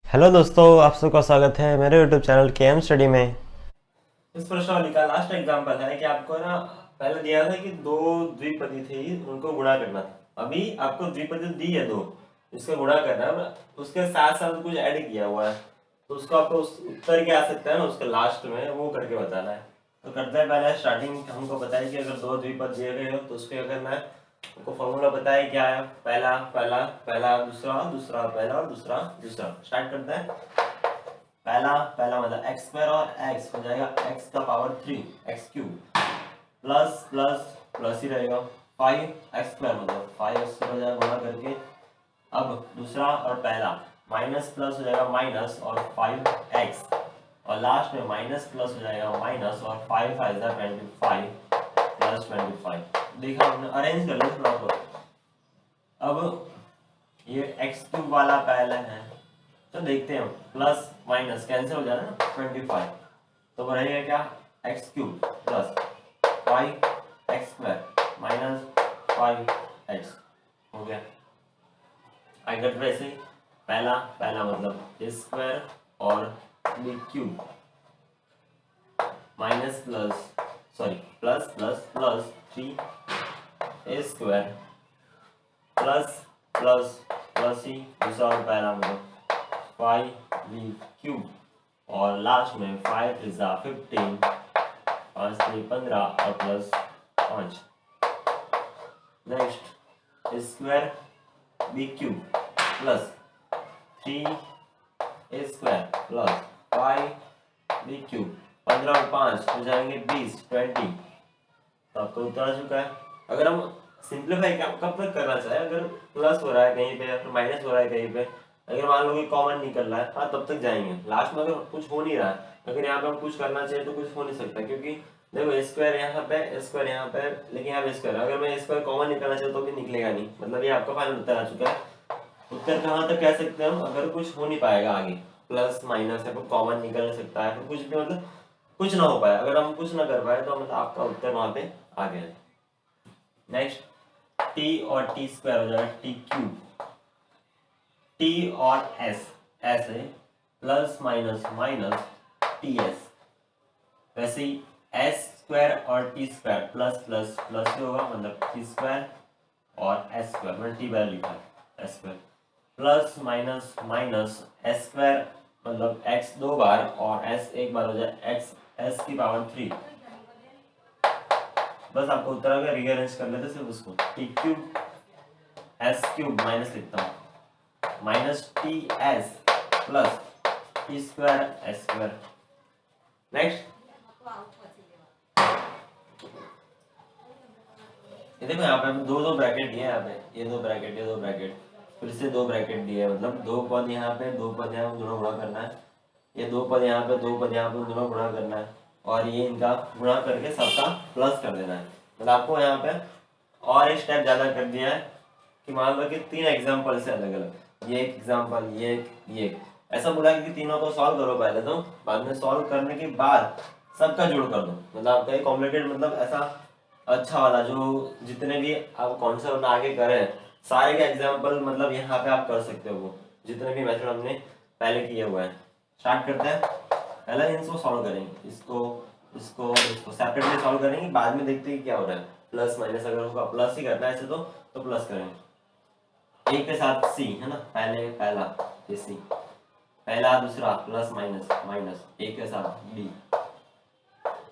Hello दोस्तों, आप सबका स्वागत है मेरे यूट्यूब चैनल के एम स्टडी में। इस प्रश्नावली का लास्ट एग्जांपल है कि आपको ना पहले दिया था कि दो द्विपदी थी, उनको गुणा करना था। अभी आपको द्विपदी दी है दो, इसका गुणा करना है, उसके साथ साथ कुछ ऐड किया हुआ है, तो उसको आपको उस उत्तर क्या आ सकता है ना, उसके लास्ट में वो करके बताना है। तो करते हैं, पहले स्टार्टिंग हमको पता है कि अगर दो द्विपद दिए गए हो तो उसको क्या करना है। हमको फॉर्मूला पता है क्या है, पहला पहला पहला दूसरा दूसरा पहला और दूसरा दूसरा। स्टार्ट करते हैं। पहला पहला मतलब एक्स स्क्वायर और एक्स हो जाएगा एक्स का power 3 X cube plus plus plus ही रहेगा 5 एक्स स्क्वायर मतलब 5 एक्स हो जाएगा गुणा करके। अब दूसरा और पहला माइनस प्लस हो जाएगा माइनस और 5 एक्स, और लास्ट में माइनस प्लस हो जाएगा माइनस और 5 5 25 प्लस 25। देखा हमने, अरेंज कर लिया थोड़ा बहुत। अब ये एक्स क्यूब वाला पहला है, तो देखते हैं, प्लस माइनस कैंसिल हो जाएगा ना 25, तो वो रहेगा क्या, x cube plus 5 x square minus 5 x हो गया। आगे वैसे ही पहला पहला मतलब ए स्क्वायर और b cube minus plus sorry plus plus plus 3 a square plus plus plus ही दूसरा और पहला मतलब 5 बी क्यूब, और लास्ट में 5 3 15 5 3 15 और plus 5। Next square b cube plus 3 a square plus 5 b cube, 15 और 5 हो जाएंगे 20 तो आपका उत्तर आ चुका है। अगर हम सिंप्लीफाई कब तक करना चाहे, अगर प्लस हो रहा है कहीं पे या फिर माइनस हो रहा है कहीं पे, अगर मान लो कि कॉमन निकल रहा है, हाँ तब तक जाएंगे। लास्ट में अगर कुछ हो नहीं रहा है, अगर यहाँ पे हम कुछ करना चाहिए तो कुछ हो नहीं सकता, क्योंकि देखो ए स्क्वायर यहाँ पे ए स्क्वायर यहाँ पे, लेकिन यहाँ पे स्क्वायर, अगर मैं स्क्वायर कॉमन निकालना चाहिए तो भी निकलेगा नहीं। मतलब ये आपका फाइनल उत्तर आ चुका है। उत्तर कहाँ तक कह सकते हैं हम, अगर कुछ हो नहीं पाएगा आगे, प्लस माइनस है, कॉमन निकल नहीं सकता है, फिर कुछ भी मतलब कुछ ना हो पाए, अगर हम कुछ ना कर पाए तो मतलब आपका उत्तर वहां पे आ गया है। नेक्स्ट टी और टी स्क्वायर हो जाएगा टी क्यूब, टी और एस ऐसे plus minus minus T S, वैसे ही एस स्क्वायर और T square plus plus plus ही होगा, मतलब टी स्क्वायर और एस स्क्वायर, मैंने टी बार लिखा है S square plus minus minus S square मतलब एक्स दो बार और एस एक बार हो जाए एक्स एस की पावर 3। बस आपको उत्तर अगर रीअरेंज कर लेते सिर्फ उसको, T cube S cube minus लिखता हूँ minus T S plus T square S square. Next ये देखो, यहाँ पे हम दो दो ब्रैकेट दिए हैं, यहाँ पे ये दो ब्रैकेट ये दो ब्रैकेट, फिर से दो ब्रैकेट दिए हैं, मतलब दो पद यहाँ पे दो पद यहाँ पे दोनों गुणा करना है, ये दो पद यहाँ पे दो पद यहाँ पे दोनों गुणा करना है, और ये इनका गुणा करके सबका प्लस कर देना है। मतलब आपको यहाँ पे और एक स्टेप ज्यादा कर दिया है कि मान लो कि तीन एग्जाम्पल से अलग अलग, ये एक एग्जाम्पल ये एक, ऐसा बोला कि तीनों को सॉल्व करो पहले, तो बाद में सॉल्व करने के बाद सबका जोड़ कर दो। मतलब आपका ये कॉम्प्लिकेटेड मतलब ऐसा अच्छा वाला जो जितने भी आप कॉन्सेप्ट आगे करें सारे के एग्जाम्पल मतलब यहाँ पे आप कर सकते हो, वो जितने भी मेथड हमने पहले किए हुए हैं। स्टार्ट करते हैं, पहले इनको सॉल्व करेंगे, इसको इसको इसको सेपरेटली सॉल्व करेंगे, बाद में देखते हैं क्या हो रहा है। प्लस माइनस अगर होगा प्लस ही करना है ऐसे तो प्लस करेंगे। ए के साथ सी है ना, पहले पहला ये सी, पहला दूसरा प्लस माइनस माइनस, ए के साथ बी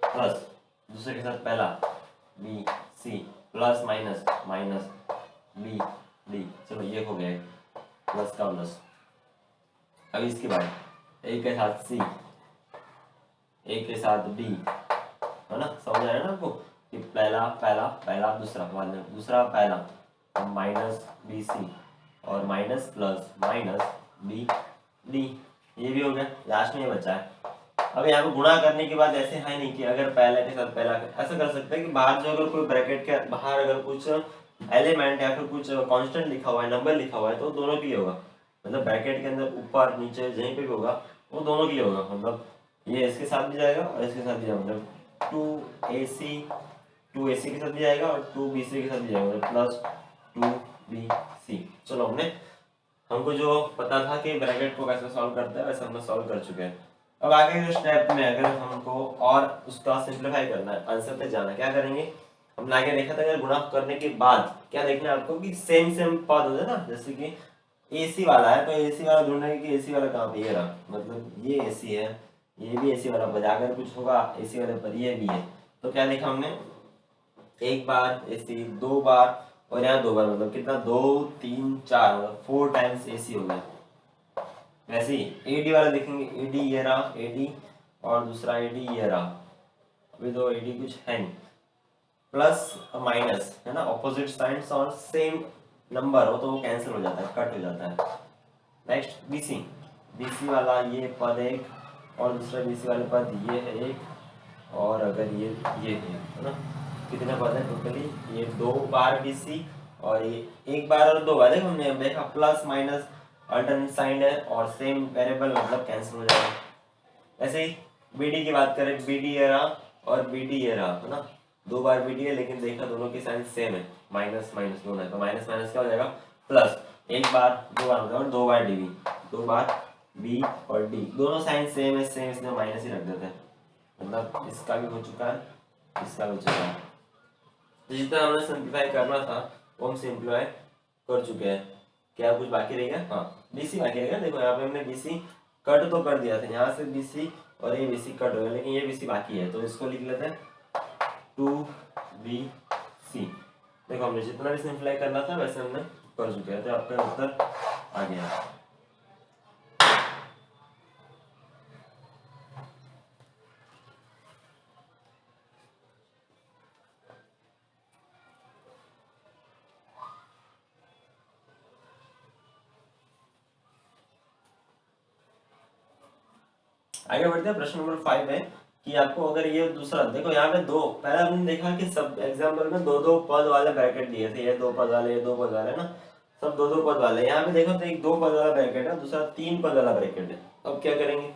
प्लस दूसरे के साथ पहला b c plus minus minus b d, चलो ये हो गया प्लस का प्लस। अब इसके बाद ए के साथ सी ए के साथ डी, है ना, समझ आया ना आपको कि पहला पहला पहला दूसरा बाद में दूसरा पहला माइनस बी सी और minus plus minus b d, ये भी हो गया। लास्ट में ये बचा है। अब यहाँ पे गुणा करने के बाद ऐसे है नहीं कि अगर पहला के साथ पहला ऐसा कर सकते हैं कि बाहर जो अगर कोई ब्रैकेट के बाहर अगर कुछ एलिमेंट या फिर कुछ कांस्टेंट लिखा हुआ है नंबर लिखा हुआ है तो दोनों के लिए होगा। मतलब ब्रैकेट के अंदर ऊपर नीचे जहीं पे भी होगा वो दोनों के लिए होगा। मतलब ये इसके साथ भी जाएगा और इसके साथ भी जाएगा, मतलब टू ए सी के साथ भी जाएगा और टू बी सी के साथ भी जाएगा, मतलब प्लस टू बी सी। चलो हमने हमको जो पता था कि ब्रैकेट को कैसे सॉल्व करते हैं वैसे हमने सॉल्व कर चुके हैं। अब आगे के स्टेप में अगर हमको और उसका सिंप्लीफाई करना है, आंसर पे जाना, क्या करेंगे, हमने आगे देखा था अगर गुणा करने के बाद क्या देखना है आपको कि सेम सेम पद होते ना, जैसे कि एसी वाला है तो एसी वाला ढूंढना है कि एसी वाला कहाँ पे, ये रहा, मतलब ये एसी है, ये भी एसी वाला पद है, अगर कुछ होगा एसी वाले पर ये भी है, तो क्या देखा हमने, एक बार एसी, दो बार और यहाँ दो बार, मतलब कितना, दो तीन चार, मतलब 4 टाइम्स एसी हो गया। वैसे ही एडी वाला देखेंगे, एडी ये रहा एडी, और दूसरा एडी ये रहा, अभी तो एडी कुछ है नहीं, प्लस माइनस है ना, ऑपोजिट साइंस और सेम नंबर हो तो वो कैंसिल हो जाता है, कट हो जाता है। नेक्स्ट बीसी, बीसी वाला ये पद एक, और दूसरा बीसी वाले पद ये है एक, और अगर ये है ना, कितने पद है टोटली, ये दो बार बीसी और ये एक बार और दो बार, देखो हमने देखा प्लस माइनस अल्टरनेट साइन है और सेम वेरिएबल, मतलब कैंसिल हो जाएगा। ऐसे ही बीडी की बात करें, बीडी ये रहा और बीडी ये रहा है ना, दो बार बीडी है लेकिन देखा दोनों की साइन सेम है, माइनस माइनस दोनों है, तो माइनस माइनस क्या हो जाएगा प्लस, एक बार दो बार होगा और दो बार डीबी, दो बार बी और डी, दोनों साइन सेम है, सेम इसलिए माइनस ही रख देते हैं, मतलब इसका भी हो चुका है, इसका भी हो चुका है। तो जितना हमने सिंप्लीफाई करना था वो हम सिंप्लीफाई कर चुके हैं। क्या कुछ बाकी रह गया, हाँ बीसी बाकी रह गया, देखो यहाँ पे हमने बीसी कट तो कर दिया था, यहाँ से बीसी और ये बीसी कट हो गया, लेकिन ये बीसी बाकी है, तो इसको लिख लेते हैं 2BC। देखो हमने जितना भी सिंप्लीफाई करना था वैसे हमने कर चुके हैं, तो आपका उत्तर आ गया। आगे बढ़ते हैं, प्रश्न नंबर 5 है कि आपको अगर ये दूसरा देखो, यहाँ पे दो, पहले हमने देखा कि सब एग्जाम्पल में दो दो पद वाले ब्रैकेट दिए थे, ये दो पद वाले, ये दो पद वाले ना, सब दो दो पद वाले। यहाँ पे देखो तो एक दो पद वाला ब्रैकेट है, दूसरा तीन पद वाला ब्रैकेट है। अब क्या करेंगे,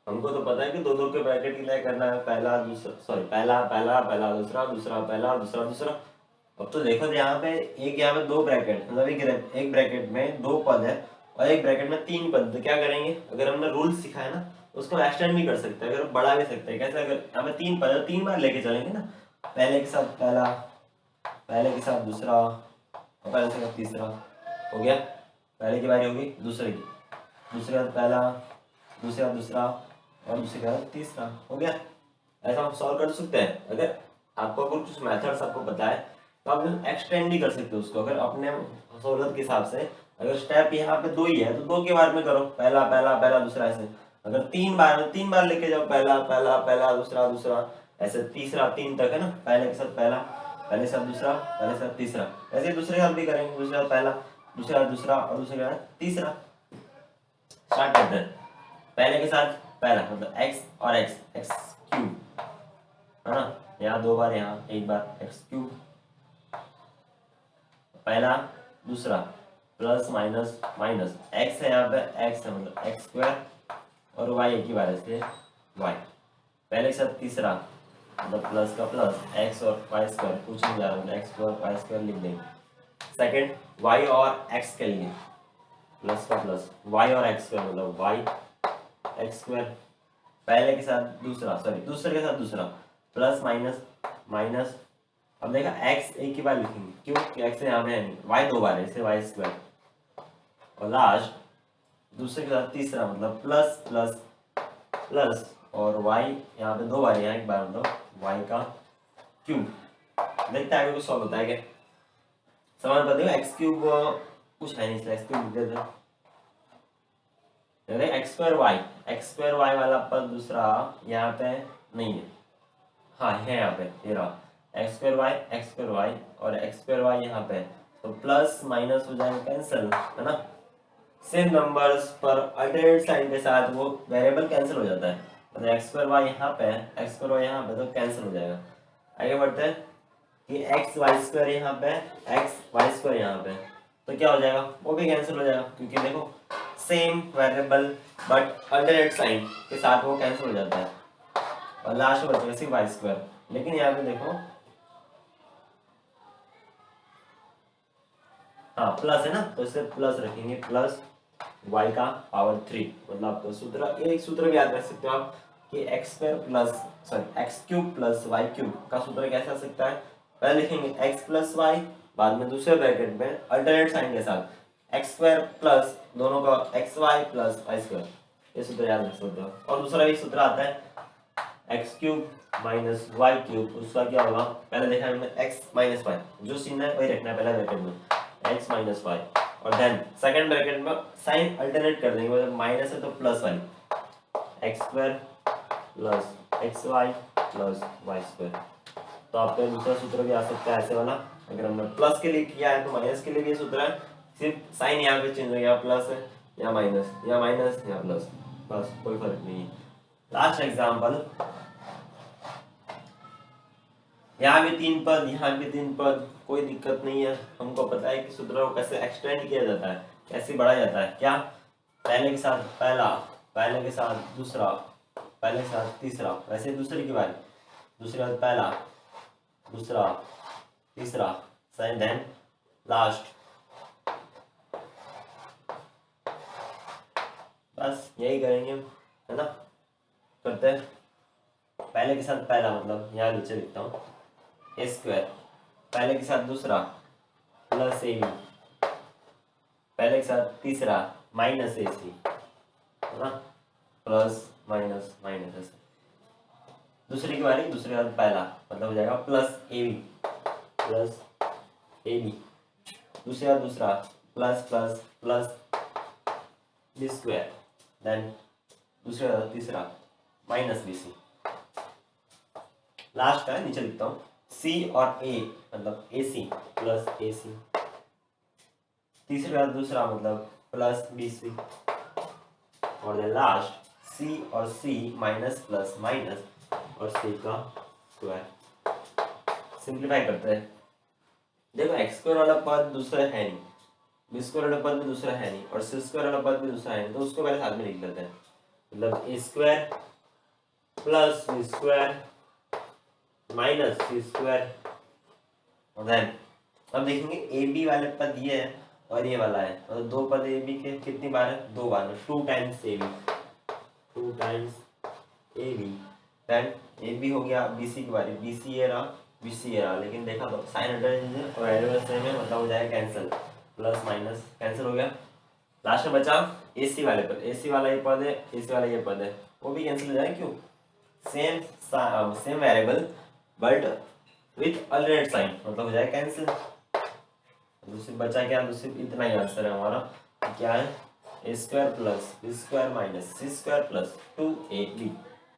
हमको तो पता है कि दो दो के ब्रैकेट के लिए करना है, पहला दूसरा, सॉरी पहला पहला पहला दूसरा दूसरा पहला दूसरा दूसरा। अब तो देखो यहाँ पे एक, यहाँ पे दो ब्रैकेट, मतलब एक ब्रैकेट में दो पद है और एक ब्रैकेट में तीन पद, तो क्या करेंगे, अगर हमने रूल सीखा है ना उसको एक्सटेंड भी कर सकते हैं, अगर बढ़ा भी सकते हैं। कैसे, अगर हमें तीन पद तीन बार लेके चलेंगे ना, पहले के साथ पहला, पहले के साथ दूसरा और पहले के साथ तीसरा, हो गया, पहले की बारी होगी, दूसरे की, दूसरे का पहला, दूसरे का दूसरा और दूसरे का तीसरा, हो गया। ऐसा हम सॉल्व कर सकते हैं। अगर आपको अगर कुछ मेथड्स आपको पता है तो आप एक्सटेंड भी कर सकते हो उसको, अगर अपने सहूलत के हिसाब से। अगर स्टेप यहाँ पे दो ही है तो दो के बार में करो, पहला पहला पहला दूसरा, ऐसे। अगर तीन बार लेके जाओ, पहला पहला पहला दूसरा दूसरा, ऐसे तीसरा तीन तक है ना, पहले के साथ पहला, पहले के साथ दूसरा, पहले के साथ तीसरा, ऐसे दूसरे का भी करेंगे, दूसरे का पहला, दूसरे का दूसरा और दूसरे का तीसरा। स्टार्ट करते हैं, पहले के साथ पहला मतलब x और x क्यूब है ना, यहाँ दो बार, यहाँ एक बार x क्यूब, पहला दूसरा प्लस माइनस माइनस, x है यहाँ पे, x है मतलब x स्क्वायर और y एक ही बार से y, पहले के साथ तीसरा मतलब प्लस का प्लस x और y स्क्वायर, कुछ नहीं जा रहा मतलब x स्क्वायर y स्क्वायर लिख देंगे। सेकंड y और x के लिए प्लस का प्लस, y और x स्क्वायर मतलब y x स्क्वायर, पहले के साथ दूसरा, सॉरी दूसरे के साथ दूसरा, प्लस माइनस माइनस। अब देखा x एक ही बार लिखेंगे, क्यों, x यहाँ पे है नहीं, y दो बार है इसे y स्क्वायर, और लास्ट दूसरे के साथ तीसरा मतलब प्लस प्लस प्लस, और y यहाँ पे दो बार, यहाँ एक बार मतलब y का क्यूब। देखते हैं आगे कुछ सॉल्व होता है क्या। समान पता है x क्यूब कुछ है नहीं, इसलिए x क्यूब लिख देते हैं। एक्स स्क्वायर वाई वाला पद दूसरा यहाँ पे नहीं है, हाँ है यहाँ पे, ये रहा एक्स स्क्वायर वाई और एक्स स्क्वायर वाई यहाँ पे, तो प्लस माइनस हो जाएगा कैंसिल, है ना। सेम नंबर्स पर अल्टरनेट साइन के साथ वो वेरिएबल कैंसिल हो जाता है, मतलब एक्स स्क्वायर वाई यहाँ पे, एक्स स्क्वायर वाई यहाँ पे, तो कैंसिल हो जाएगा। आगे बढ़ते हैं कि एक्स वाई स्क्वायर यहाँ पे, एक्स वाई स्क्वायर यहाँ पे, तो क्या हो जाएगा, वो भी कैंसिल हो जाएगा, क्योंकि देखो same variable but alternate sign के साथ वो कैंसिल हो जाता है, और लास्ट में बचेगा सिर्फ वाई स्क्वायर। लेकिन यहाँ पे देखो हाँ प्लस है ना, तो इसे प्लस रखेंगे, प्लस y का पावर 3, मतलब आपको सूत्र, एक सूत्र भी याद रख सकते हो आप कि x square plus sorry x cube plus y cube का सूत्र कैसे आ सकता है। पहले लिखेंगे एक्स प्लस वाई, बाद में दूसरे ब्रैकेट में अल्टरनेट साइन के साथ एक्स स्क्वायर प्लस दोनों का x y plus y square, ये सूत्र याद रख सकते हो। और दूसरा एक सूत्र आता है x cube minus y cube, उसका क्या होगा, पहले देखा हमने एक्स माइनस वाई, जो सीन है वही रखना है पहले ब्रैकेट में एक्स माइनस वाई, और देन सेकंड ब्रैकेट में साइन अल्टरनेट कर देंगे, मतलब माइनस है तो plus y, x square plus x y plus y square. तो आपका दूसरा सूत्र भी आ सकता है ऐसे वाला, अगर हमने प्लस के लिए किया है तो माइनस के लिए भी सूत्र है, सिर्फ साइन यहाँ पे चेंज हो गया, प्लस है या माइनस या माइनस या प्लस, बस कोई फर्क नहीं है। लास्ट एग्जाम्पल, यहाँ भी 3 पद, यहाँ भी 3 पद, कोई दिक्कत नहीं है, हमको पता है कि सूत्र को कैसे एक्सटेंड किया जाता है, कैसे बढ़ाया जाता है। क्या, पहले के साथ पहला, पहले के साथ दूसरा, पहले के साथ तीसरा, वैसे दूसरे की बारी, दूसरे बाद पहला दूसरा तीसरा सेकंड देन लास्ट, बस यही करेंगे, है ना। करते हैं, पहले के साथ पहला, मतलब यहाँ नीचे लिखता हूँ ए स्क्वायर, पहले के साथ दूसरा प्लस ए बी, पहले के साथ तीसरा माइनस ए सी, है ना, प्लस माइनस माइनस ऐसे। दूसरी की बारी, दूसरे के बाद पहला, मतलब हो जाएगा plus a b, plus a b, दूसरे बाद दूसरा plus plus plus B square, then दूसरे बाद तीसरा माइनस बी सी, लास्ट है नीचे लिखता हूँ सी और ए, मतलब ए सी प्लस ए सी, तीसरे बाद दूसरा मतलब प्लस बी सी, और देन लास्ट सी और सी माइनस प्लस माइनस और सी का स्क्वायर। सिंप्लीफाई करते हैं, देखो एक्स स्क्वायर वाला पद दूसरा है नहीं, बी स्क्वायर वाला पद भी दूसरा है नहीं, और सी स्क्वायर वाला पद भी दूसरा है नहीं, तो उसको पहले साथ में लिख लेते हैं, मतलब ए square plus B square minus C square, और देन अब देखेंगे ए बी वाले पद ये है और ये वाला है, और दो पद ए बी के कितनी बार है, 2 बार है, 2 times a b, 2 times a b, then a b हो गया, बी सी की बारी, बी सी ये रहा, बी सी ये रहा, लेकिन देखा तो साइन अल्टरनेट और एडवर्स सेम है, मतलब हो जाएगा कैंसिल, प्लस माइनस कैंसिल हो गया, लास्ट में बचा ए सी वाले पद, ए सी वाला ये पद है, ए सी वाला ये पद है, वो भी कैंसिल हो जाएगा, क्यों, same same variable but with alternate sign, मतलब हो जाएगा कैंसिल। दूसरी बचा क्या, दूसरी इतना ही आंसर है हमारा, क्या है, A square plus B square minus C square plus 2ab।